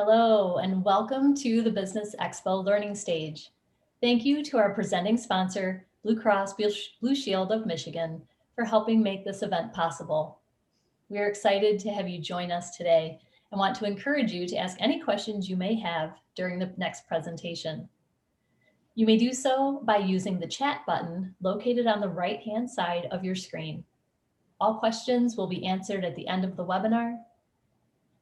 Hello, and welcome to the Business Expo Learning Stage. Thank you to our presenting sponsor, Blue Cross Blue Shield of Michigan, for helping make this event possible. We are excited to have you join us today and want to encourage you to ask any questions you may have during the next presentation. You may do so by using the chat button located on the right-hand side of your screen. All questions will be answered at the end of the webinar.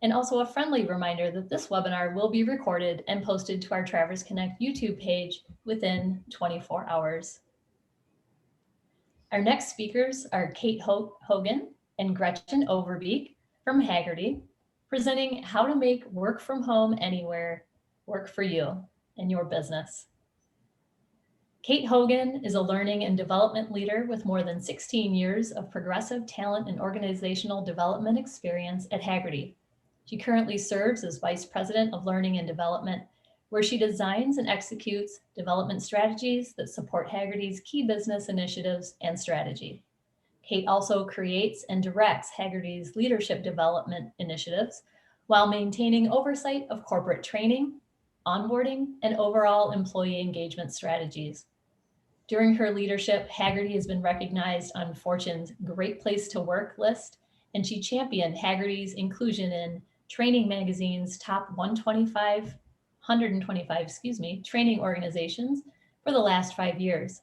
And also a friendly reminder that this webinar will be recorded and posted to our Travers Connect YouTube page within 24 hours. Our next speakers are Kate Hogan and Gretchen Overbeek from Hagerty, presenting how to make work from home anywhere work for you and your business. Kate Hogan is a learning and development leader with more than 16 years of progressive talent and organizational development experience at Hagerty. She currently serves as Vice President of Learning and Development, where she designs and executes development strategies that support Hagerty's key business initiatives and strategy. Kate also creates and directs Hagerty's leadership development initiatives while maintaining oversight of corporate training, onboarding, and overall employee engagement strategies. During her leadership, Hagerty has been recognized on Fortune's Great Place to Work list, and she championed Hagerty's inclusion in Training Magazine's top 125 training organizations for the last 5 years.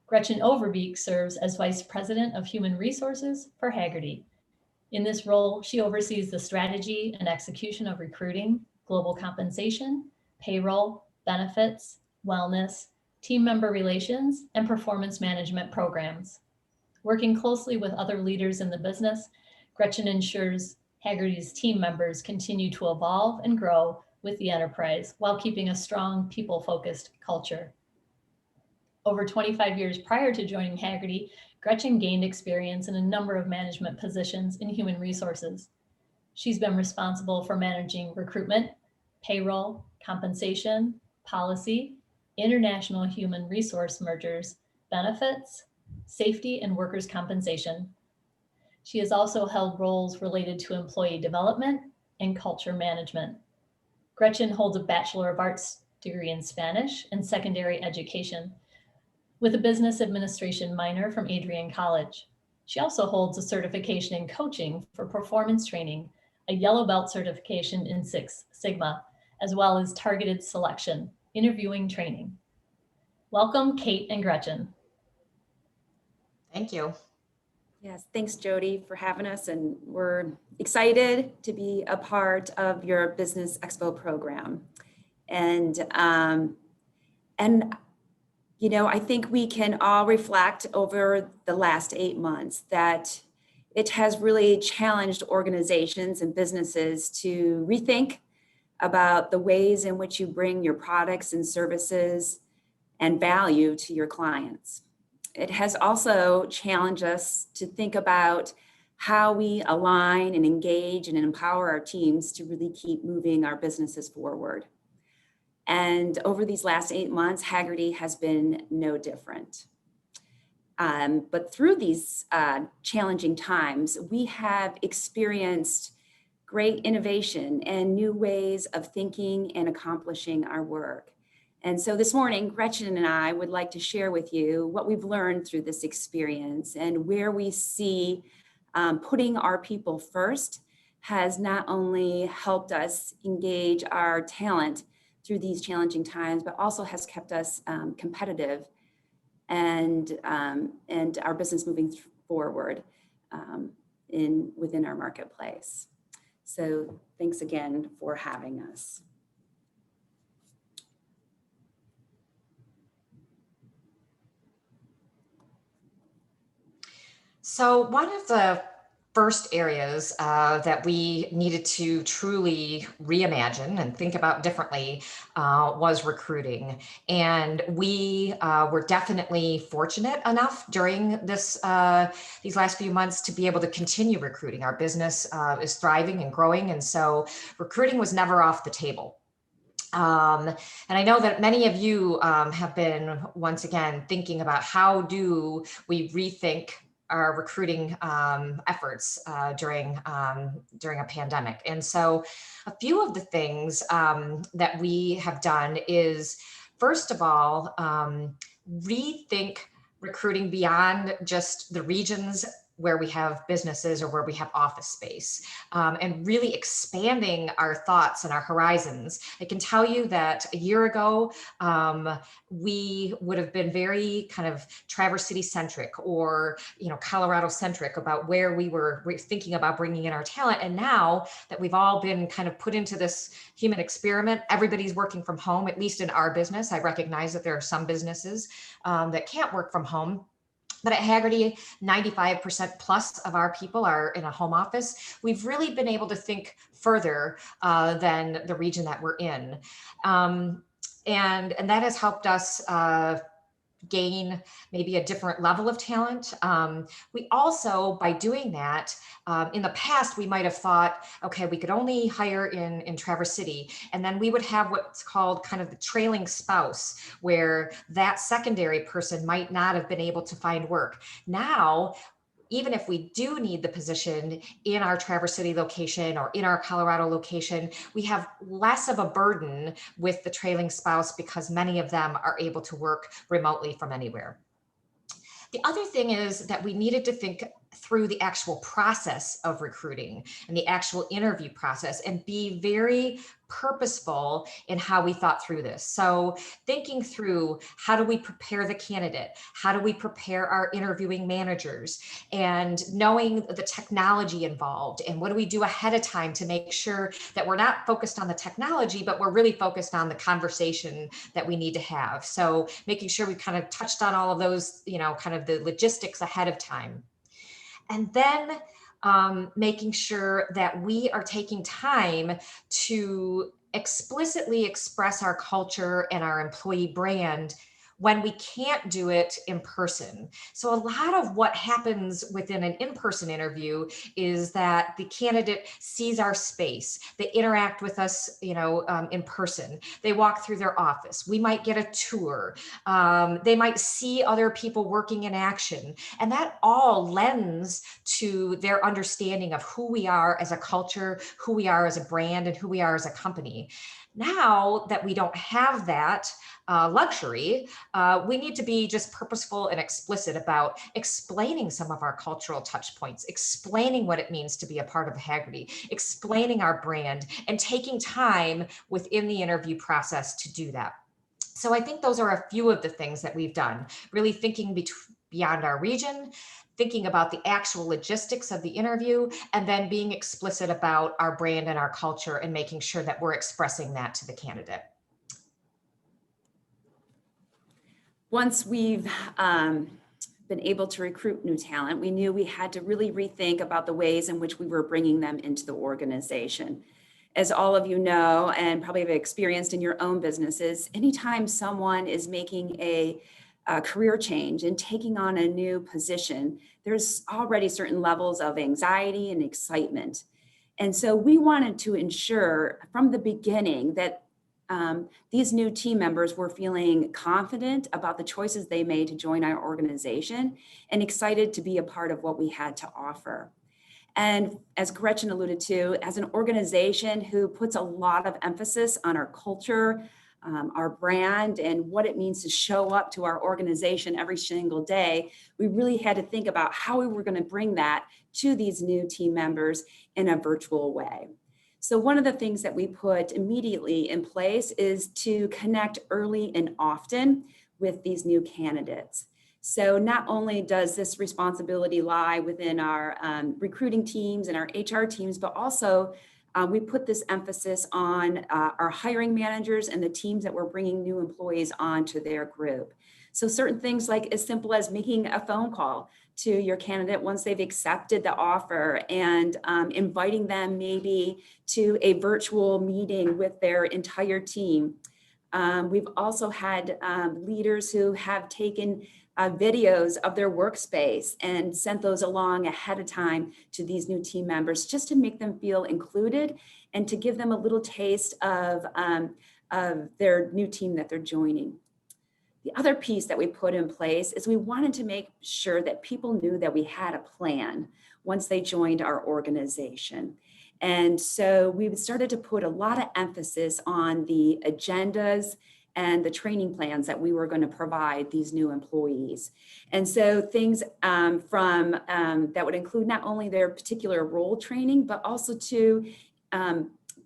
Gretchen Overbeek serves as Vice President of Human Resources for Hagerty. In this role, she oversees the strategy and execution of recruiting, global compensation, payroll, benefits, wellness, team member relations, and performance management programs. Working closely with other leaders in the business, Gretchen ensures Hagerty's team members continue to evolve and grow with the enterprise while keeping a strong people-focused culture. Over 25 years prior to joining Hagerty, Gretchen gained experience in a number of management positions in human resources. She's been responsible for managing recruitment, payroll, compensation, policy, international human resource mergers, benefits, safety, and workers' compensation. She has also held roles related to employee development and culture management. Gretchen holds a Bachelor of Arts degree in Spanish and secondary education, with a business administration minor from Adrian College. She also holds a certification in coaching for performance training, a yellow belt certification in Six Sigma, as well as targeted selection, interviewing training. Welcome, Kate and Gretchen. Thank you. Yes, thanks, Jody, for having us. And we're excited to be a part of your Business Expo program. And you know, I think we can all reflect over the last 8 months that it has really challenged organizations and businesses to rethink about the ways in which you bring your products and services and value to your clients. It has also challenged us to think about how we align and engage and empower our teams to really keep moving our businesses forward. And over these last 8 months, Hagerty has been no different. But through these challenging times, we have experienced great innovation and new ways of thinking and accomplishing our work. And so this morning, Gretchen and I would like to share with you what we've learned through this experience and where we see putting our people first has not only helped us engage our talent through these challenging times, but also has kept us competitive and our business moving forward within our marketplace. So thanks again for having us. So one of the first areas that we needed to truly reimagine and think about differently was recruiting. And we were definitely fortunate enough during these last few months to be able to continue recruiting. Our business is thriving and growing, and so recruiting was never off the table. And I know that many of you have been, once again, thinking about how do we rethink our recruiting efforts during a pandemic. And so a few of the things that we have done is, first of all, rethink recruiting beyond just the regions where we have businesses or where we have office space, and really expanding our thoughts and our horizons. I can tell you that a year ago, we would have been very kind of Traverse City centric or, Colorado centric about where we were thinking about bringing in our talent. And now that we've all been kind of put into this human experiment, everybody's working from home, at least in our business. I recognize that there are some businesses that can't work from home. But at Hagerty, 95% plus of our people are in a home office. We've really been able to think further than the region that we're in. And that has helped us gain maybe a different level of talent. We also, by doing that, in the past, we might have thought, okay, we could only hire in Traverse City. And then we would have what's called kind of the trailing spouse, where that secondary person might not have been able to find work. Now, even if we do need the position in our Traverse City location or in our Colorado location, we have less of a burden with the trailing spouse because many of them are able to work remotely from anywhere. The other thing is that we needed to think through the actual process of recruiting and the actual interview process and be very purposeful in how we thought through this. So thinking through, how do we prepare the candidate? How do we prepare our interviewing managers? And knowing the technology involved, and what do we do ahead of time to make sure that we're not focused on the technology, but we're really focused on the conversation that we need to have. So making sure we kind of touched on all of those, kind of the logistics ahead of time. And then making sure that we are taking time to explicitly express our culture and our employee brand when we can't do it in person. So a lot of what happens within an in-person interview is that the candidate sees our space. They interact with us, in person. They walk through their office. We might get a tour. They might see other people working in action. And that all lends to their understanding of who we are as a culture, who we are as a brand, and who we are as a company. Now that we don't have that luxury, we need to be just purposeful and explicit about explaining some of our cultural touch points, explaining what it means to be a part of Hagerty, explaining our brand, and taking time within the interview process to do that. So I think those are a few of the things that we've done, really thinking beyond our region, thinking about the actual logistics of the interview, and then being explicit about our brand and our culture and making sure that we're expressing that to the candidate. Once we've been able to recruit new talent, we knew we had to really rethink about the ways in which we were bringing them into the organization. As all of you know, and probably have experienced in your own businesses, anytime someone is making a career change and taking on a new position, there's already certain levels of anxiety and excitement. And so we wanted to ensure from the beginning that these new team members were feeling confident about the choices they made to join our organization and excited to be a part of what we had to offer. And as Gretchen alluded to, as an organization who puts a lot of emphasis on our culture, our brand, and what it means to show up to our organization every single day, we really had to think about how we were going to bring that to these new team members in a virtual way. So one of the things that we put immediately in place is to connect early and often with these new candidates. So not only does this responsibility lie within our recruiting teams and our HR teams, but also we put this emphasis on our hiring managers and the teams that we're bringing new employees onto their group. So certain things like as simple as making a phone call to your candidate once they've accepted the offer and inviting them maybe to a virtual meeting with their entire team. We've also had leaders who have taken videos of their workspace and sent those along ahead of time to these new team members just to make them feel included and to give them a little taste of their new team that they're joining. The other piece that we put in place is we wanted to make sure that people knew that we had a plan once they joined our organization. And so we started to put a lot of emphasis on the agendas and the training plans that we were going to provide these new employees. And so things that would include not only their particular role training, but also to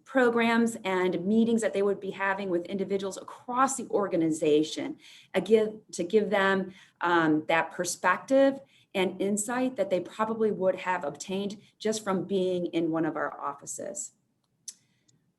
programs and meetings that they would be having with individuals across the organization, to give them that perspective and insight that they probably would have obtained just from being in one of our offices.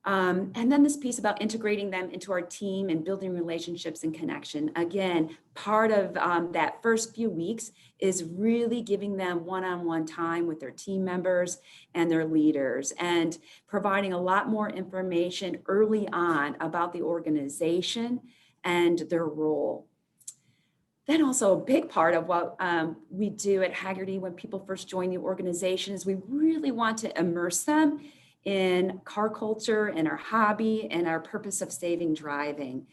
And then this piece about integrating them into our team and building relationships and connection. Again, part of that first few weeks is really giving them one-on-one time with their team members and their leaders, and providing a lot more information early on about the organization and their role. Then also a big part of what we do at Hagerty when people first join the organization is we really want to immerse them in car culture and our hobby and our purpose of saving driving.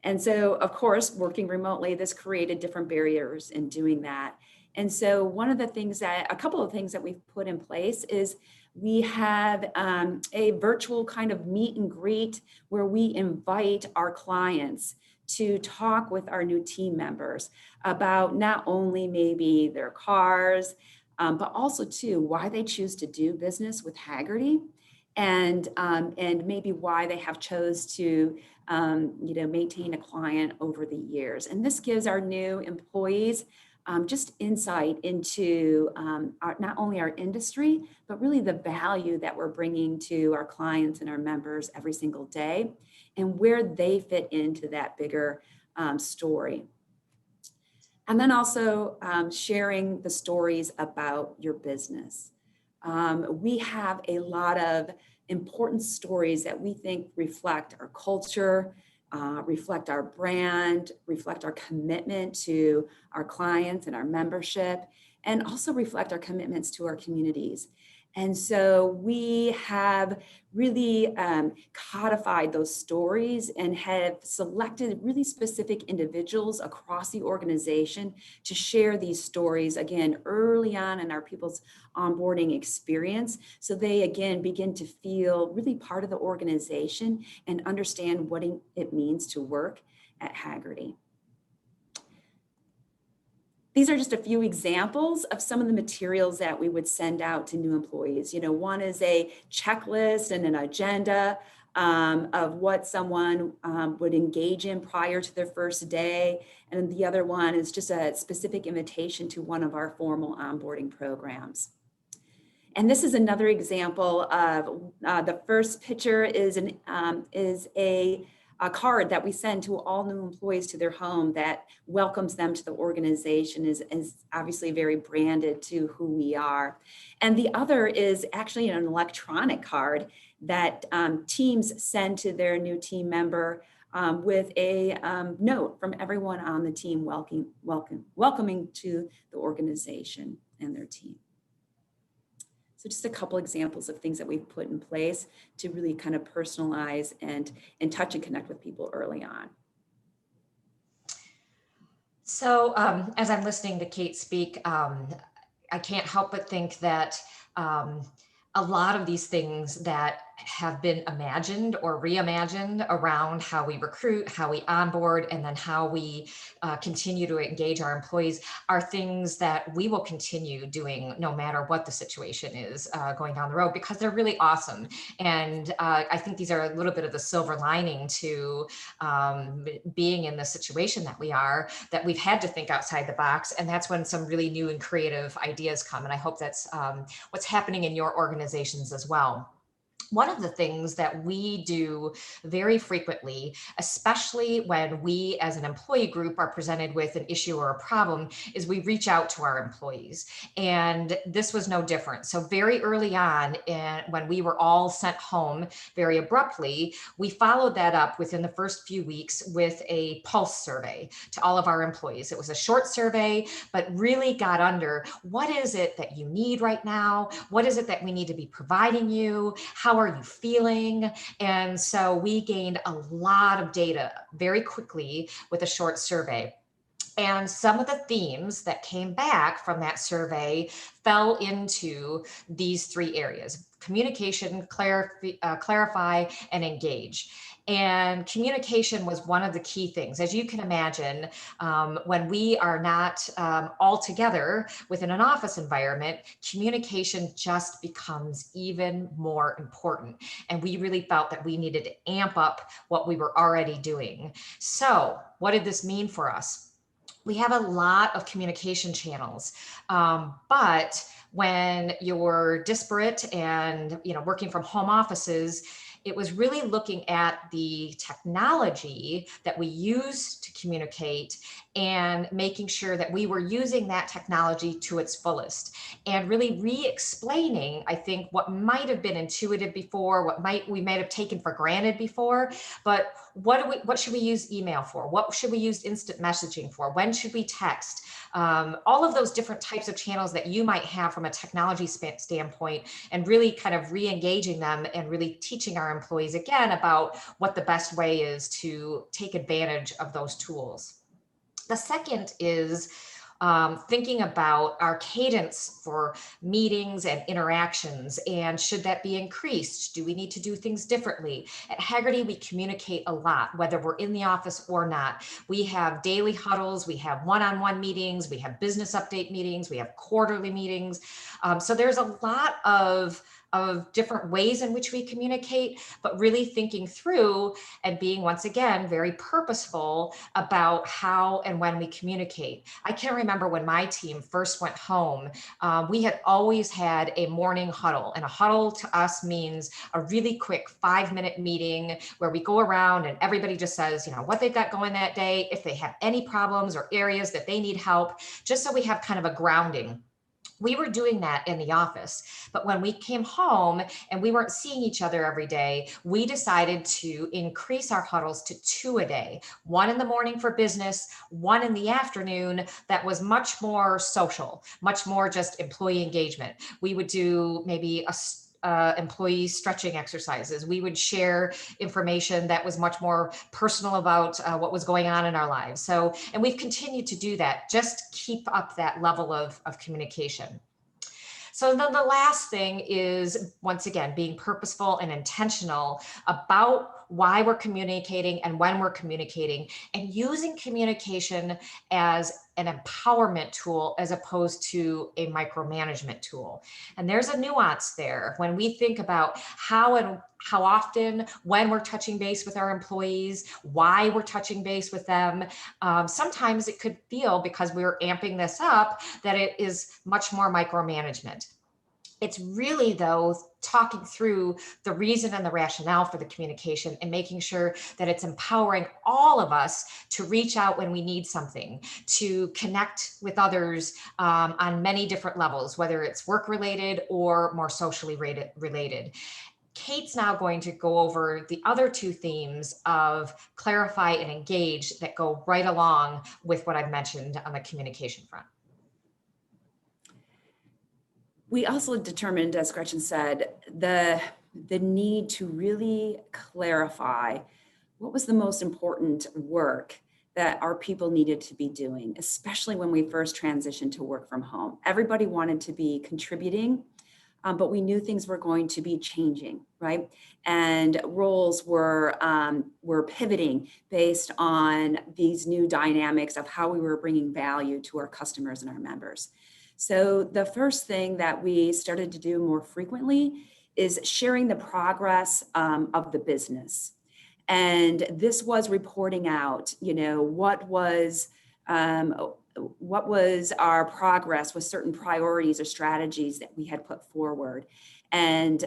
And so, of course, working remotely, this created different barriers in doing that. And so a couple of things that we've put in place is we have a virtual kind of meet and greet where we invite our clients to talk with our new team members about not only maybe their cars, but also too, why they choose to do business with Hagerty. And maybe why they have chose to maintain a client over the years. And this gives our new employees just insight into not only our industry, but really the value that we're bringing to our clients and our members every single day, and where they fit into that bigger story. And then also sharing the stories about your business. We have a lot of important stories that we think reflect our culture, reflect our brand, reflect our commitment to our clients and our membership, and also reflect our commitments to our communities. And so we have really codified those stories and have selected really specific individuals across the organization to share these stories, again, early on in our people's onboarding experience. So they, again, begin to feel really part of the organization and understand what it means to work at Hagerty. These are just a few examples of some of the materials that we would send out to new employees. One is a checklist and an agenda of what someone would engage in prior to their first day. And the other one is just a specific invitation to one of our formal onboarding programs. And this is another example of the first picture is a card that we send to all new employees to their home that welcomes them to the organization, is obviously very branded to who we are. And the other is actually an electronic card that teams send to their new team member with a note from everyone on the team welcoming to the organization and their team. So just a couple examples of things that we've put in place to really kind of personalize and touch and connect with people early on. So as I'm listening to Kate speak, I can't help but think that a lot of these things that have been imagined or reimagined around how we recruit, how we onboard, and then how we continue to engage our employees are things that we will continue doing no matter what the situation is going down the road, because they're really awesome. And I think these are a little bit of the silver lining to being in the situation that we are, that we've had to think outside the box. And that's when some really new and creative ideas come. And I hope that's what's happening in your organizations as well. One of the things that we do very frequently, especially when we as an employee group are presented with an issue or a problem, is we reach out to our employees. And this was no different. So very early on, when we were all sent home very abruptly, we followed that up within the first few weeks with a pulse survey to all of our employees. It was a short survey, but really got under what is it that you need right now? What is it that we need to be providing you? How are you feeling? And so we gained a lot of data very quickly with a short survey. And some of the themes that came back from that survey fell into these three areas: communication, clarify, and engage. And communication was one of the key things. As you can imagine, when we are not all together within an office environment, communication just becomes even more important. And we really felt that we needed to amp up what we were already doing. So what did this mean for us? We have a lot of communication channels, but when you're disparate and working from home offices, it was really looking at the technology that we use to communicate and making sure that we were using that technology to its fullest, and really re-explaining, I think, what might have been intuitive before, what we might have taken for granted before. But what should we use email for? What should we use instant messaging for? When should we text? All of those different types of channels that you might have from a technology standpoint, and really kind of re-engaging them and really teaching our employees again about what the best way is to take advantage of those tools. The second is thinking about our cadence for meetings and interactions, and should that be increased? Do we need to do things differently? At Hagerty, we communicate a lot, whether we're in the office or not. We have daily huddles, we have one-on-one meetings, we have business update meetings, we have quarterly meetings. So there's a lot of different ways in which we communicate, but really thinking through and being, once again, very purposeful about how and when we communicate. I can remember when my team first went home, we had always had a morning huddle, and a huddle to us means a really quick 5-minute meeting where we go around and everybody just says, what they've got going that day, if they have any problems or areas that they need help, just so we have kind of a grounding. We were doing that in the office, but when we came home and we weren't seeing each other every day, we decided to increase our huddles to 2 a day, 1 in the morning for business, 1 in the afternoon that was much more social, much more just employee engagement. We would do maybe employee stretching exercises. We would share information that was much more personal about what was going on in our lives. So, and we've continued to do that, just keep up that level of communication. So then the last thing is, once again, being purposeful and intentional about why we're communicating and when we're communicating, and using communication as an empowerment tool as opposed to a micromanagement tool. And there's a nuance there when we think about how often, when we're touching base with our employees, why we're touching base with them. Sometimes it could feel, because we're amping this up, that it is much more micromanagement. It's really, though, talking through the reason and the rationale for the communication and making sure that it's empowering all of us to reach out when we need something, to connect with others on many different levels, whether it's work related or more socially related. Kate's now going to go over the other 2 themes of clarify and engage that go right along with what I've mentioned on the communication front. We also determined, as Gretchen said, the need to really clarify what was the most important work that our people needed to be doing, especially when we first transitioned to work from home. Everybody wanted to be contributing, but we knew things were going to be changing, right? And roles were pivoting based on these new dynamics of how we were bringing value to our customers and our members. So the first thing that we started to do more frequently is sharing the progress of the business. And this was reporting out, what was our progress with certain priorities or strategies that we had put forward, and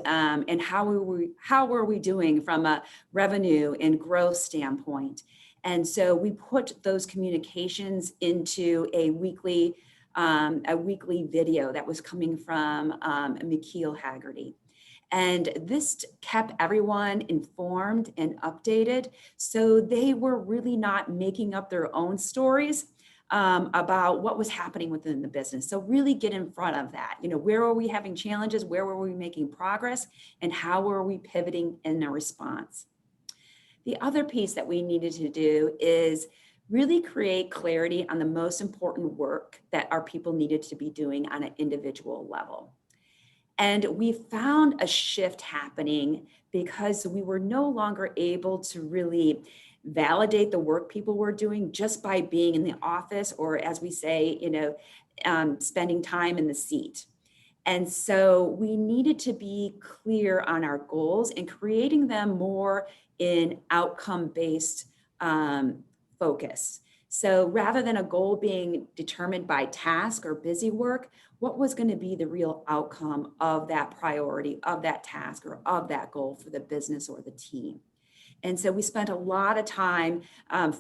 how were we doing from a revenue and growth standpoint. And so we put those communications into a weekly video that was coming from McKeel Hagerty. And this kept everyone informed and updated, so they were really not making up their own stories. about what was happening within the business. So really get in front of that. Where were we having challenges? Where were we making progress? And how were we pivoting in a response? The other piece that we needed to do is really create clarity on the most important work that our people needed to be doing on an individual level. And we found a shift happening because we were no longer able to really validate the work people were doing just by being in the office, or as we say, spending time in the seat. And so we needed to be clear on our goals and creating them more in outcome-based focus. So rather than a goal being determined by task or busy work, what was going to be the real outcome of that priority, of that task, or of that goal for the business or the team? And so we spent a lot of time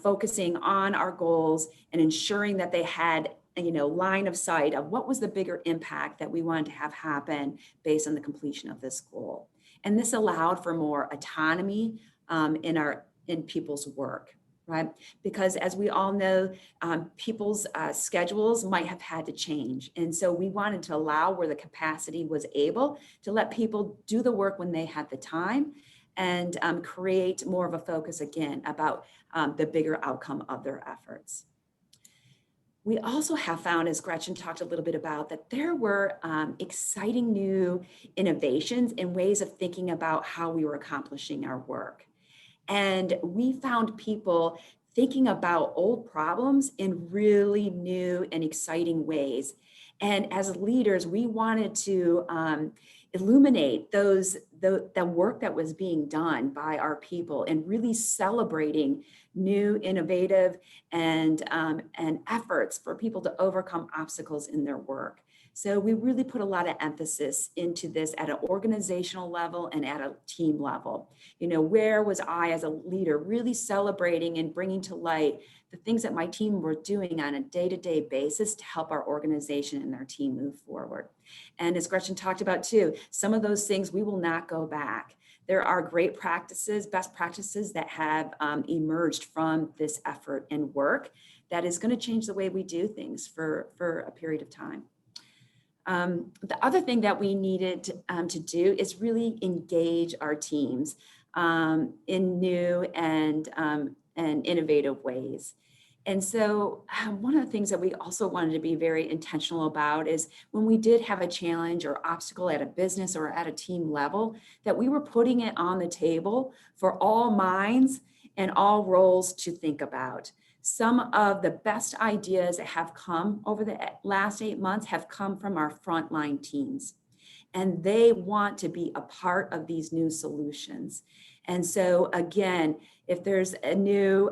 focusing on our goals and ensuring that they had line of sight of what was the bigger impact that we wanted to have happen based on the completion of this goal. And this allowed for more autonomy in people's work, right? Because as we all know, people's schedules might have had to change. And so we wanted to allow where the capacity was able to let people do the work when they had the time, and create more of a focus again about the bigger outcome of their efforts. We also have found, as Gretchen talked a little bit about, that there were exciting new innovations and ways of thinking about how we were accomplishing our work. And we found people thinking about old problems in really new and exciting ways. And as leaders, we wanted to illuminate the work that was being done by our people and really celebrating new, innovative, and efforts for people to overcome obstacles in their work. So we really put a lot of emphasis into this at an organizational level and at a team level. Where was I as a leader really celebrating and bringing to light the things that my team were doing on a day-to-day basis to help our organization and our team move forward. And as Gretchen talked about too, some of those things we will not go back. There are great practices, best practices that have emerged from this effort and work that is going to change the way we do things for a period of time. The other thing that we needed to do is really engage our teams in new and innovative ways. And so one of the things that we also wanted to be very intentional about is when we did have a challenge or obstacle at a business or at a team level, that we were putting it on the table for all minds and all roles to think about. Some of the best ideas that have come over the last 8 months have come from our frontline teams, and they want to be a part of these new solutions. And so again, if there's a new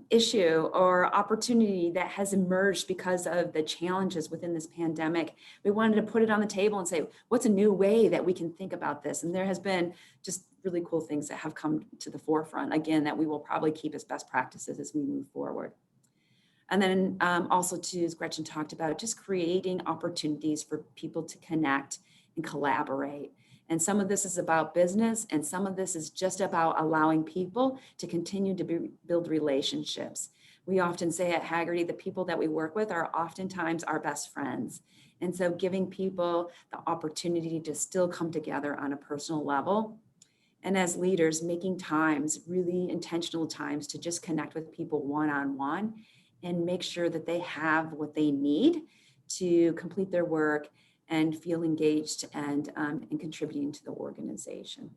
issue or opportunity that has emerged because of the challenges within this pandemic, we wanted to put it on the table and say, what's a new way that we can think about this? And there has been just really cool things that have come to the forefront, again, that we will probably keep as best practices as we move forward. And then also too, as Gretchen talked about, just creating opportunities for people to connect and collaborate. And some of this is about business, and some of this is just about allowing people to continue to build relationships. We often say at Hagerty, the people that we work with are oftentimes our best friends. And so giving people the opportunity to still come together on a personal level. And as leaders, making times, really intentional times to just connect with people one-on-one and make sure that they have what they need to complete their work and feel engaged and contributing to the organization.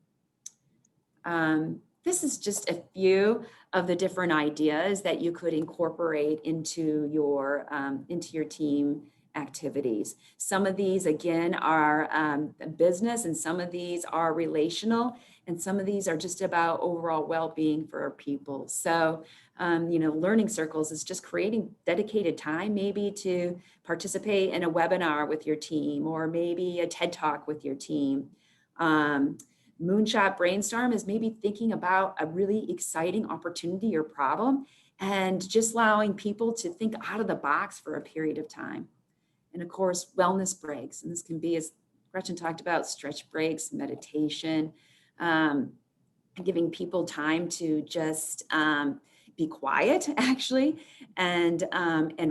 This is just a few of the different ideas that you could incorporate into your team activities. Some of these, again, are business, and some of these are relational, and some of these are just about overall well-being for our people. So, learning circles is just creating dedicated time, maybe to participate in a webinar with your team, or maybe a TED Talk with your team. Moonshot brainstorm is maybe thinking about a really exciting opportunity or problem and just allowing people to think out of the box for a period of time. And of course, wellness breaks. And this can be, as Gretchen talked about, stretch breaks, meditation, giving people time to just be quiet actually, and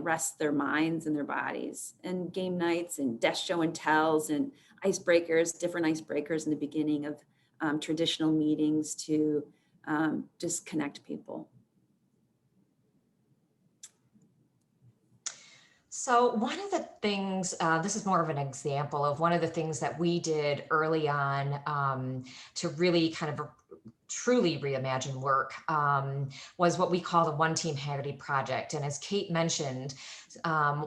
rest their minds and their bodies. And game nights and desk show and tells and icebreakers, different icebreakers in the beginning of traditional meetings to just connect people. So one of the things, this is more of an example of one of the things that we did early on to really kind of truly reimagine work was what we call the One Team Hagerty project. And as Kate mentioned,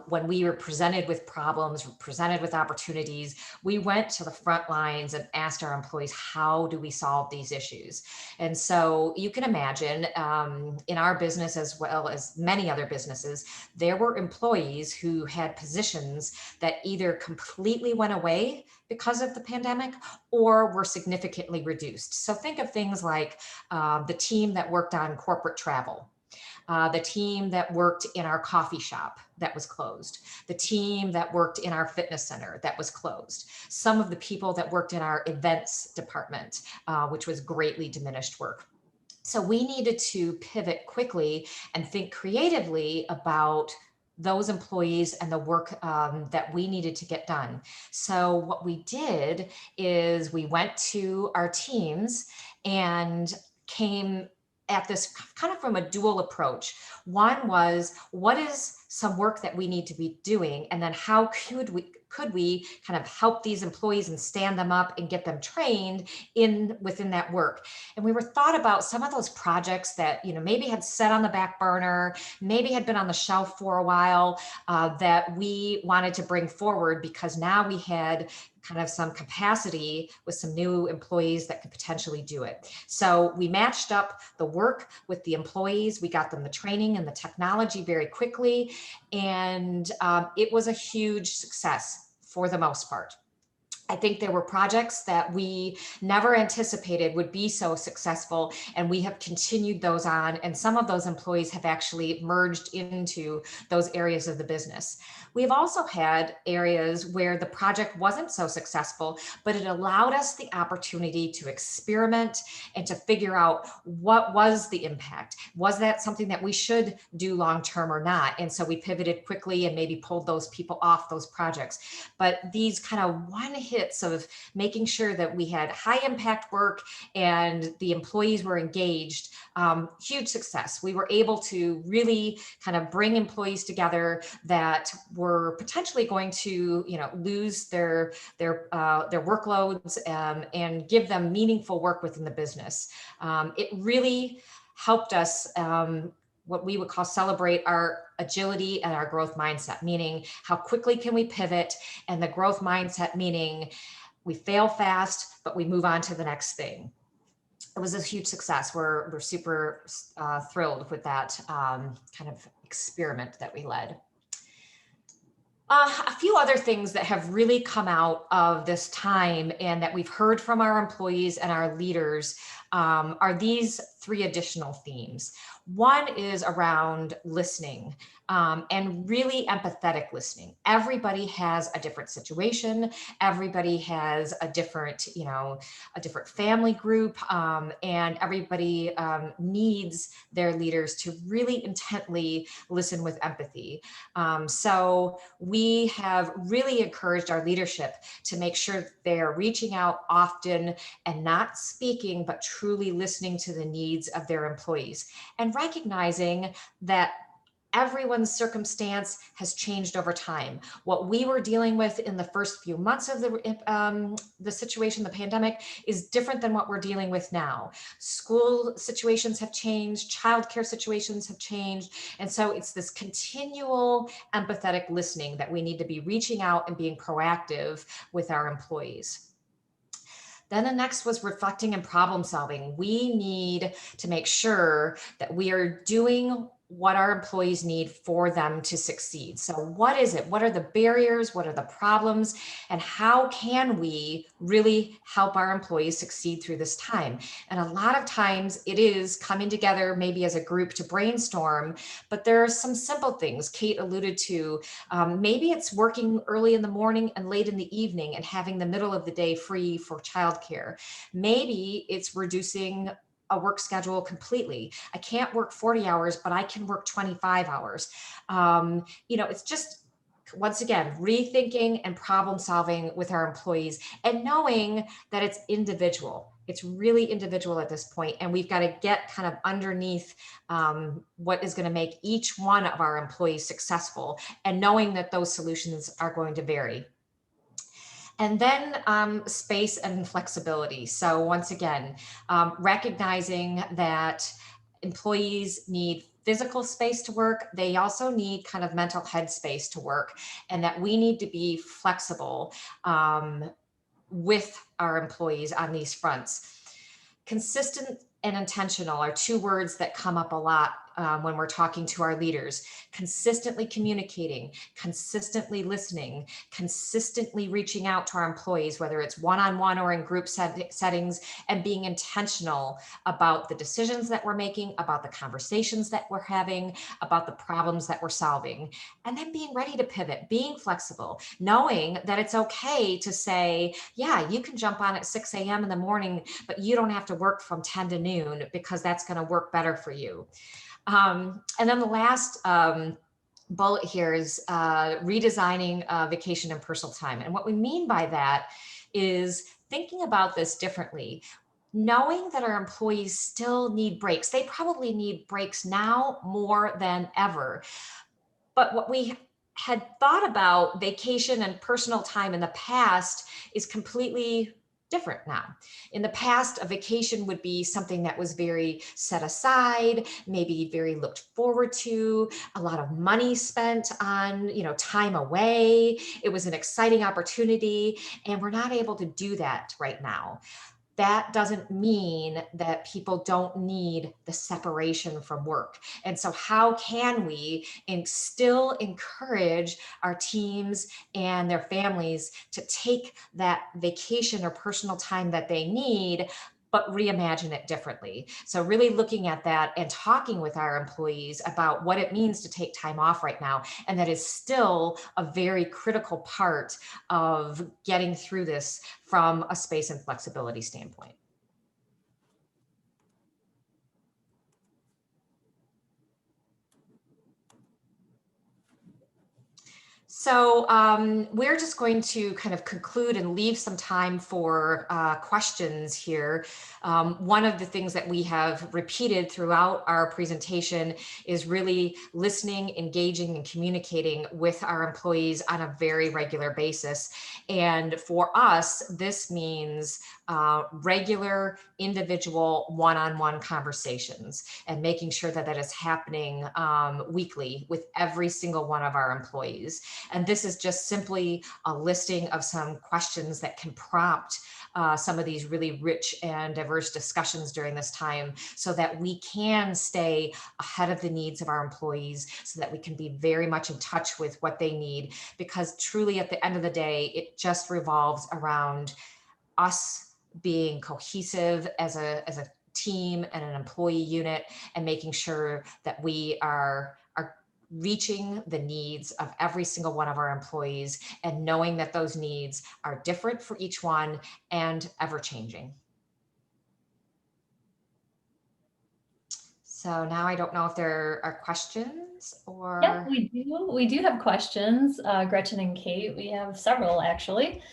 when we were presented with problems, presented with opportunities, we went to the front lines and asked our employees, how do we solve these issues? And so you can imagine in our business, as well as many other businesses, there were employees who had positions that either completely went away because of the pandemic or were significantly reduced. So think of things like the team that worked on corporate travel, the team that worked in our coffee shop that was closed, the team that worked in our fitness center that was closed, some of the people that worked in our events department, which was greatly diminished work. So we needed to pivot quickly and think creatively about those employees and the work that we needed to get done. So what we did is we went to our teams and came at this kind of from a dual approach. One was, what is some work that we need to be doing? And then how could we kind of help these employees and stand them up and get them trained within that work? And we were thought about some of those projects that, maybe had set on the back burner, maybe had been on the shelf for a while, that we wanted to bring forward because now we had kind of some capacity with some new employees that could potentially do it. So we matched up the work with the employees. We got them the training and the technology very quickly. And it was a huge success for the most part. I think there were projects that we never anticipated would be so successful, and we have continued those on, and some of those employees have actually merged into those areas of the business. We've also had areas where the project wasn't so successful, but it allowed us the opportunity to experiment and to figure out what was the impact. Was that something that we should do long-term or not? And so we pivoted quickly and maybe pulled those people off those projects. But these kind of one-hits of making sure that we had high impact work and the employees were engaged, huge success. We were able to really kind of bring employees together that were potentially going to, lose their workloads and give them meaningful work within the business. It really helped us what we would call celebrate our agility and our growth mindset, meaning how quickly can we pivot, and the growth mindset, meaning we fail fast, but we move on to the next thing. It was a huge success. We're super thrilled with that kind of experiment that we led. A few other things that have really come out of this time and that we've heard from our employees and our leaders are these three additional themes. One is around listening and really empathetic listening. Everybody has a different situation. Everybody has a different, a different family group, and everybody needs their leaders to really intently listen with empathy. So we have really encouraged our leadership to make sure they're reaching out often and not speaking, but truly listening to the needs of their employees and recognizing that everyone's circumstance has changed over time. What we were dealing with in the first few months of the situation, the pandemic, is different than what we're dealing with now. School situations have changed, childcare situations have changed. And so it's this continual empathetic listening that we need to be reaching out and being proactive with our employees. Then the next was reflecting and problem solving. We need to make sure that we are doing what our employees need for them to succeed. So what is it? What are the barriers? What are the problems? And how can we really help our employees succeed through this time? And a lot of times it is coming together maybe as a group to brainstorm, but there are some simple things Kate alluded to. Maybe it's working early in the morning and late in the evening and having the middle of the day free for childcare. Maybe it's reducing a work schedule completely. I can't work 40 hours, but I can work 25 hours. It's just, once again, rethinking and problem solving with our employees and knowing that it's individual. It's really individual at this point, and we've got to get kind of underneath what is going to make each one of our employees successful, and knowing that those solutions are going to vary. And then space and flexibility. So once again, recognizing that employees need physical space to work, they also need kind of mental headspace to work, and that we need to be flexible with our employees on these fronts. Consistent and intentional are two words that come up a lot when we're talking to our leaders. Consistently communicating, consistently listening, consistently reaching out to our employees, whether it's one-on-one or in group settings, and being intentional about the decisions that we're making, about the conversations that we're having, about the problems that we're solving. And then being ready to pivot, being flexible, knowing that it's okay to say, yeah, you can jump on at 6 a.m. in the morning, but you don't have to work from 10 to noon, because that's going to work better for you. And then the last bullet here is redesigning vacation and personal time. And what we mean by that is thinking about this differently, knowing that our employees still need breaks. They probably need breaks now more than ever. But what we had thought about vacation and personal time in the past is completely different now. In the past, a vacation would be something that was very set aside, maybe very looked forward to, a lot of money spent on, time away. It was an exciting opportunity, and we're not able to do that right now. That doesn't mean that people don't need the separation from work. And so how can we still encourage our teams and their families to take that vacation or personal time that they need, but reimagine it differently? So really looking at that and talking with our employees about what it means to take time off right now. And that is still a very critical part of getting through this from a space and flexibility standpoint. So we're just going to kind of conclude and leave some time for questions here. One of the things that we have repeated throughout our presentation is really listening, engaging, and communicating with our employees on a very regular basis. And for us, this means regular, individual, one-on-one conversations, and making sure that that is happening weekly with every single one of our employees. And this is just simply a listing of some questions that can prompt some of these really rich and diverse discussions during this time, so that we can stay ahead of the needs of our employees, so that we can be very much in touch with what they need. Because truly, at the end of the day, it just revolves around us being cohesive as a team and an employee unit, and making sure that we are reaching the needs of every single one of our employees, and knowing that those needs are different for each one and ever changing. So now I don't know if there are questions or. Yeah, we do have questions, Gretchen and Kate. We have several, actually.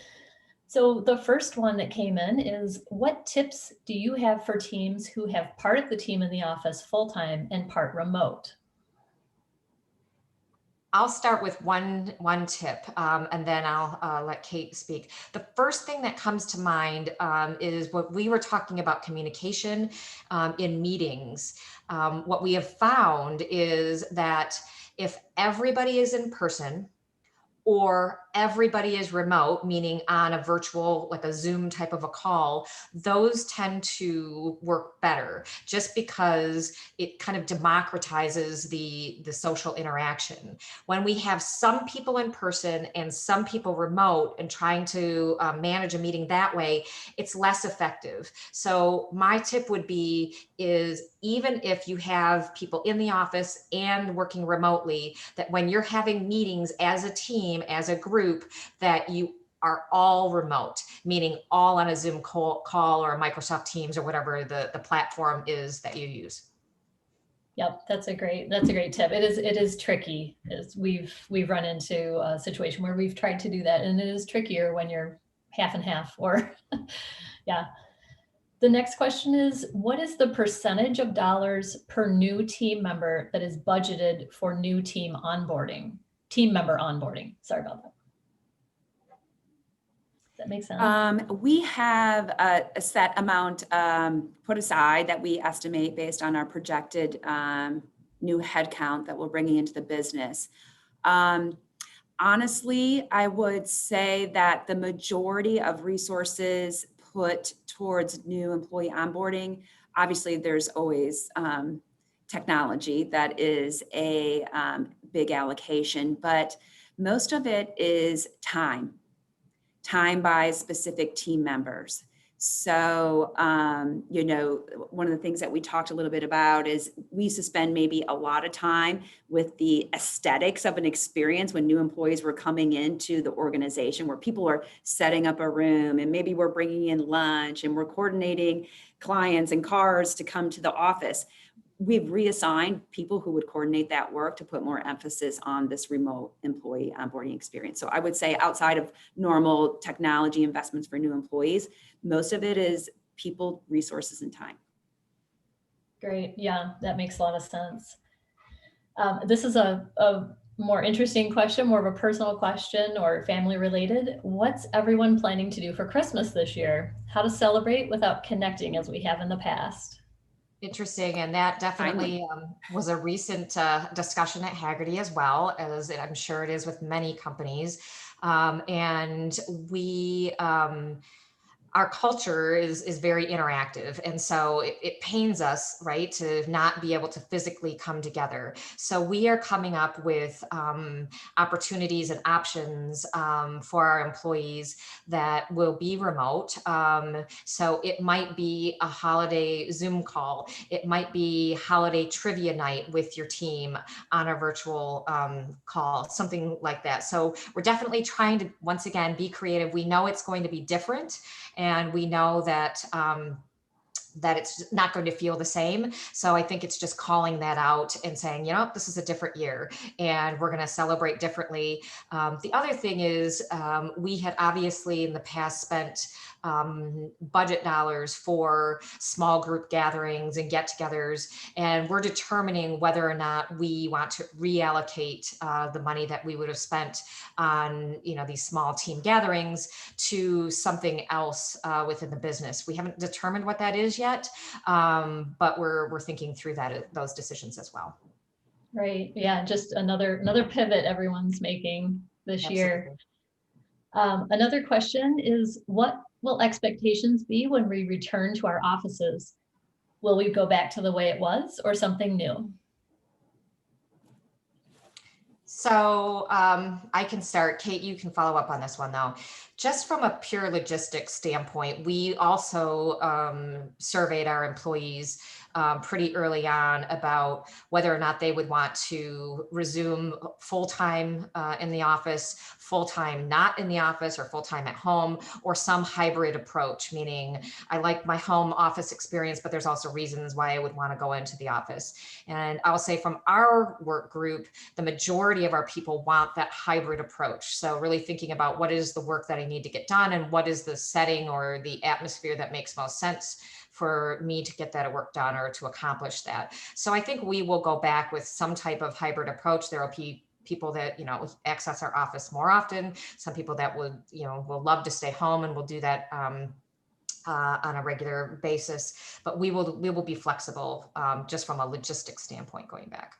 So the first one that came in is, what tips do you have for teams who have part of the team in the office full-time and part remote? I'll start with one tip, and then I'll let Kate speak. The first thing that comes to mind is what we were talking about, communication in meetings. What we have found is that if everybody is in person, or everybody is remote, meaning on a virtual, like a Zoom type of a call, those tend to work better, just because it kind of democratizes the social interaction. When we have some people in person and some people remote and trying to manage a meeting that way, it's less effective. So my tip would be is, even if you have people in the office and working remotely, that when you're having meetings as a team, as a group, that you are all remote, meaning all on a Zoom call or Microsoft Teams or whatever the platform is that you use. Yep, that's a great tip. It is tricky. We've run into a situation where we've tried to do that, and it is trickier when you're half and half or yeah. The next question is, what is the percentage of dollars per new team member that is budgeted for new team member onboarding? Sorry about that. Does that make sense? We have a set amount put aside that we estimate based on our projected new headcount that we're bringing into the business. Honestly, I would say that the majority of resources put towards new employee onboarding, obviously there's always technology that is a big allocation, but most of it is time by specific team members. So, one of the things that we talked a little bit about is we used to spend maybe a lot of time with the aesthetics of an experience when new employees were coming into the organization, where people are setting up a room and maybe we're bringing in lunch and we're coordinating clients and cars to come to the office. We've reassigned people who would coordinate that work to put more emphasis on this remote employee onboarding experience. So I would say outside of normal technology investments for new employees, most of it is people, resources, and time. Great. Yeah, that makes a lot of sense. This is a more interesting question, more of a personal question or family related. What's everyone planning to do for Christmas this year? How to celebrate without connecting as we have in the past? Interesting. And that definitely was a recent discussion at Hagerty, as well as I'm sure it is with many companies. And we, our culture is very interactive. And so it pains us, right, to not be able to physically come together. So we are coming up with opportunities and options for our employees that will be remote. So it might be a holiday Zoom call. It might be holiday trivia night with your team on a virtual call, something like that. So we're definitely trying to, once again, be creative. We know it's going to be different. And we know that that it's not going to feel the same. So I think it's just calling that out and saying, this is a different year and we're going to celebrate differently. The other thing is we had obviously in the past spent budget dollars for small group gatherings and get-togethers, and we're determining whether or not we want to reallocate the money that we would have spent on these small team gatherings to something else within the business. We haven't determined what that is yet, but we're thinking through those decisions as well. Right. Yeah. Just another pivot everyone's making this year. Another question is, what will expectations be when we return to our offices? Will we go back to the way it was or something new? So I can start. Kate, you can follow up on this one though. Just from a pure logistics standpoint, we also surveyed our employees pretty early on about whether or not they would want to resume full-time in the office, full-time not in the office, or full-time at home, or some hybrid approach, meaning I like my home office experience, but there's also reasons why I would want to go into the office. And I'll say from our work group, the majority of our people want that hybrid approach. So really thinking about what is the work that I need to get done and what is the setting or the atmosphere that makes most sense for me to get that work done or to accomplish that. So I think we will go back with some type of hybrid approach. There will be people that, access our office more often. Some people that would, will love to stay home and will do that on a regular basis, but we will be flexible just from a logistics standpoint going back.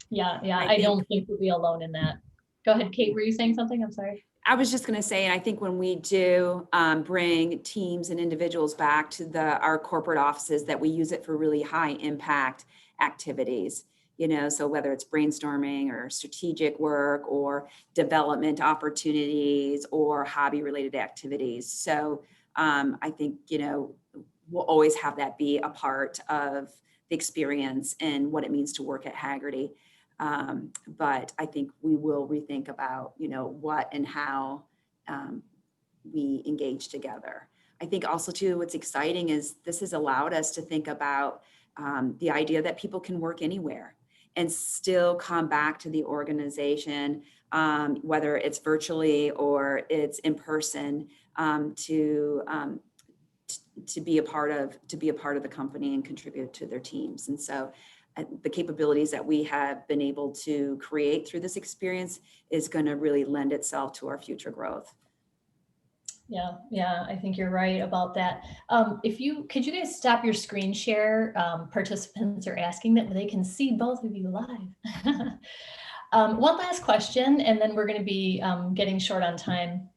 Yeah. I don't think we'll be alone in that. Go ahead, Kate, were you saying something? I'm sorry. I was just going to say, and I think when we do bring teams and individuals back to our corporate offices, that we use it for really high impact activities, so whether it's brainstorming or strategic work or development opportunities or hobby related activities. So I think, we'll always have that be a part of the experience and what it means to work at Hagerty. But I think we will rethink about, what and how we engage together. I think also too, what's exciting is this has allowed us to think about the idea that people can work anywhere and still come back to the organization, whether it's virtually or it's in person, to be a part of the company and contribute to their teams. And so the capabilities that we have been able to create through this experience is going to really lend itself to our future growth. Yeah, I think you're right about that. Could you guys stop your screen share? Participants are asking that they can see both of you live. One last question, and then we're going to be getting short on time.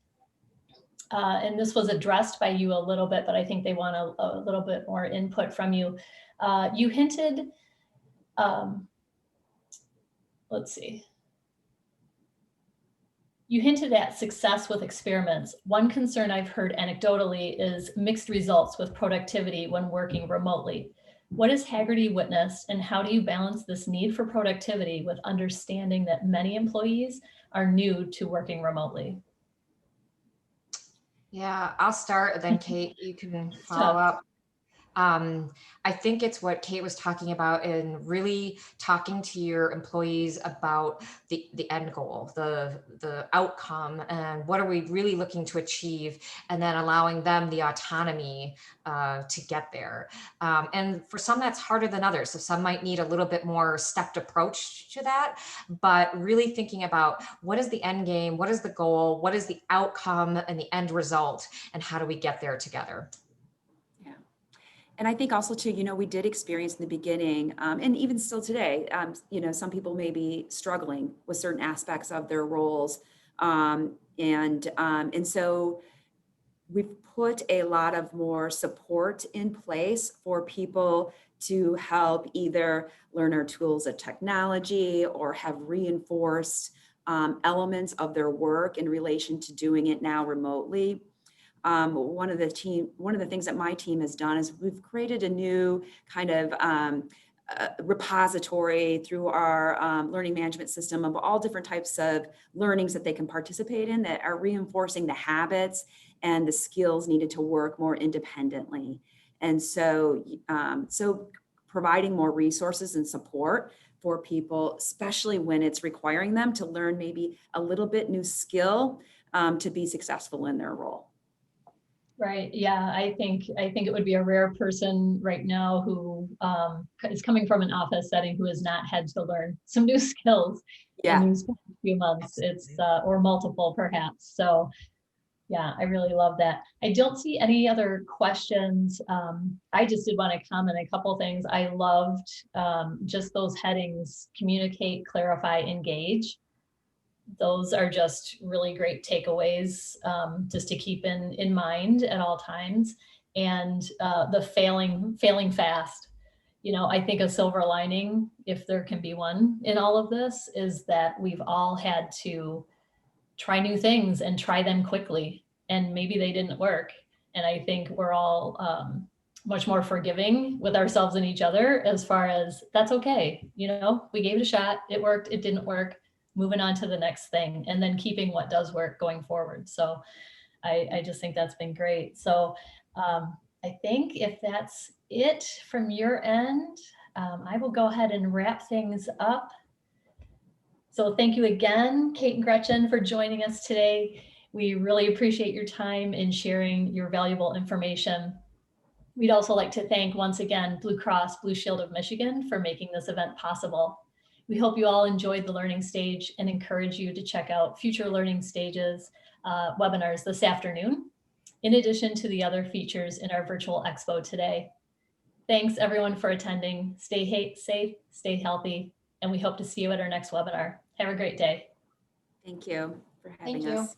And this was addressed by you a little bit, but I think they want a little bit more input from you. You hinted, let's see. You hinted at success with experiments. One concern I've heard anecdotally is mixed results with productivity when working remotely. What has Hagerty witnessed, and how do you balance this need for productivity with understanding that many employees are new to working remotely? Yeah, I'll start, then Kate, you can It's follow tough. up. I think it's what Kate was talking about, in really talking to your employees about the end goal, the outcome, and what are we really looking to achieve, and then allowing them the autonomy to get there. And for some, that's harder than others. So some might need a little bit more stepped approach to that, but really thinking about what is the end game, what is the goal, what is the outcome and the end result, and how do we get there together? And I think also too, we did experience in the beginning, and even still today, some people may be struggling with certain aspects of their roles. And so we've put a lot of more support in place for people to help either learn our tools of technology or have reinforced elements of their work in relation to doing it now remotely. One of the things that my team has done is we've created a new kind of repository through our learning management system of all different types of learnings that they can participate in that are reinforcing the habits and the skills needed to work more independently. And so, providing more resources and support for people, especially when it's requiring them to learn maybe a little bit new skill to be successful in their role. Right. Yeah, I think it would be a rare person right now who is coming from an office setting who has not had to learn some new skills in these few months. It's or multiple perhaps. So yeah, I really love that. I don't see any other questions. I just did want to comment a couple things. I loved just those headings: communicate, clarify, engage. Those are just really great takeaways just to keep in mind at all times. And the failing fast. I think a silver lining, if there can be one in all of this, is that we've all had to try new things and try them quickly. And maybe they didn't work. And I think we're all much more forgiving with ourselves and each other as far as that's okay. We gave it a shot. It worked. It didn't work. Moving on to the next thing, and then keeping what does work going forward. So I just think that's been great. So I think if that's it from your end, I will go ahead and wrap things up. So thank you again, Kate and Gretchen, for joining us today. We really appreciate your time in sharing your valuable information. We'd also like to thank once again Blue Cross Blue Shield of Michigan for making this event possible. We hope you all enjoyed the learning stage and encourage you to check out future learning stages webinars this afternoon, in addition to the other features in our virtual expo today. Thanks everyone for attending. Stay safe, stay healthy, and we hope to see you at our next webinar. Have a great day. Thank you for having Thank you. us.